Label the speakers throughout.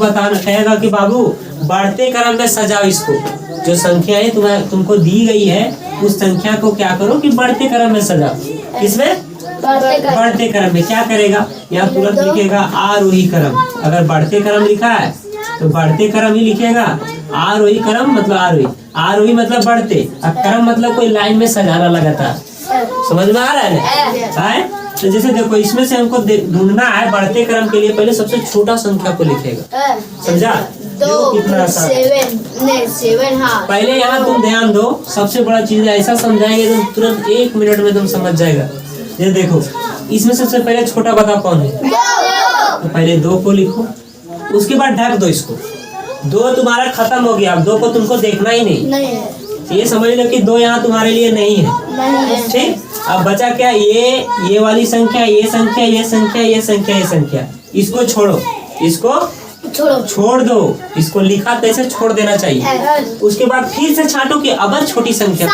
Speaker 1: बताना कहेगा कि बाबू बढ़ते क्रम में सजाओ इसको, जो संख्याएं तुमको दी गई है उस संख्या को क्या करो कि बढ़ते क्रम में सजाओ। किसमें? बढ़ते क्रम में। क्या करेगा? यहाँ तुरंत लिखेगा आरोही क्रम। अगर बढ़ते क्रम लिखा है तो बढ़ते क्रम ही लिखेगा। आरोही क्रम मतलब आरोही, आरोही मतलब बढ़ते, और क्रम मतलब कोई लाइन में सजाना लगातार। समझ में आ रहा है? तो जैसे देखो इसमें से हमको ढूंढना है बढ़ते क्रम के लिए, पहले सबसे छोटा संख्या को लिखेगा। समझा? कितना आसान।
Speaker 2: 7 हाँ।
Speaker 1: पहले यहाँ तुम ध्यान दो, सबसे बड़ा चीज ऐसा समझाएंगे तुम तुरंत 1 मिनट में तुम समझ जाएगा। ये देखो इसमें सबसे पहले छोटा बता कौन है? तो पहले 2 को लिखो, उसके बाद ढक दो इसको। 2 तुम्हारा खत्म हो गया, अब 2 को तुमको देखना ही नहीं। ये समझ लो कि 2 यहाँ तुम्हारे लिए नहीं है। ठीक, अब बचा क्या? ये वाली संख्या, ये संख्या, ये संख्या, ये संख्या, ये संख्या। इसको छोड़ो, इसको छोड़ दो। इसको लिखा तैसे छोड़ देना चाहिए। उसके बाद फिर से छांटो कि अबर छोटी संख्या,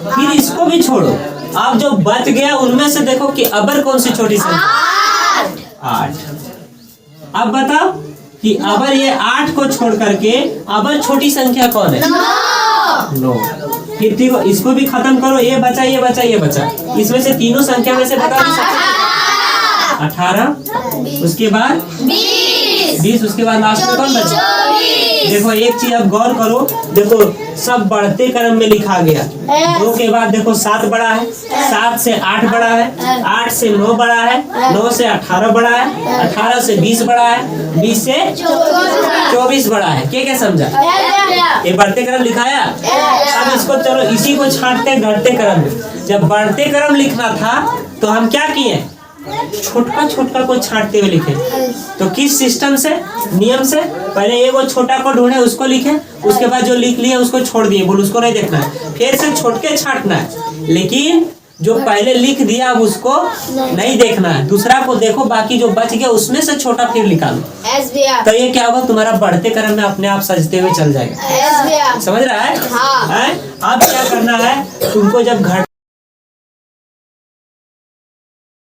Speaker 1: फिर इसको भी छोड़ो। अब जो बच गया उनमें से देखो कि अबर कौन सी छोटी संख्या? 8। अब बताओ कि अबर ये 8 को छोड़ करके अबर छोटी संख्या कौन है? 9। फिर देखो इसको भी खत्म करो। ये बचा, ये बचा, ये बचा। इसमें से तीनों संख्या में से बताओ 18, उसके बाद 20, उसके बाद लास्ट में कौन बचा? देखो एक चीज अब गौर करो, देखो सब बढ़ते क्रम में लिखा गया। 2 के बाद देखो 7 बड़ा है, 7 से 8 बड़ा है, 8 से 9 बड़ा है, 9 से 18 बड़ा है, 18 से 20 बड़ा है, 20 से 24 बड़ा है। क्या समझा? ये बढ़ते क्रम लिखाया। अब इसको चलो इसी को छांटते घटते क्रम में। जब बढ़ते क्रम लिखना था तो हम क्या किए? छोटा छोटा को छांटते हुए लिखे। तो किस सिस्टम से, नियम से? पहले एक वो छोटा को ढूंढे उसको लिखे, उसके बाद जो लिख लिया उसको छोड़ दिए, बोल उसको नहीं देखना है, फिर से छोटके छांटना है। लेकिन जो पहले लिख दिया अब उसको नहीं देखना है, दूसरा को देखो, बाकी जो बच गया उसमें से छोटा फिर निकालो। तो ये क्या होगा? तुम्हारा बढ़ते क्रम में अपने आप सजते हुए चल जाएगा। समझ रहा है? अब क्या करना है तुमको? जब घट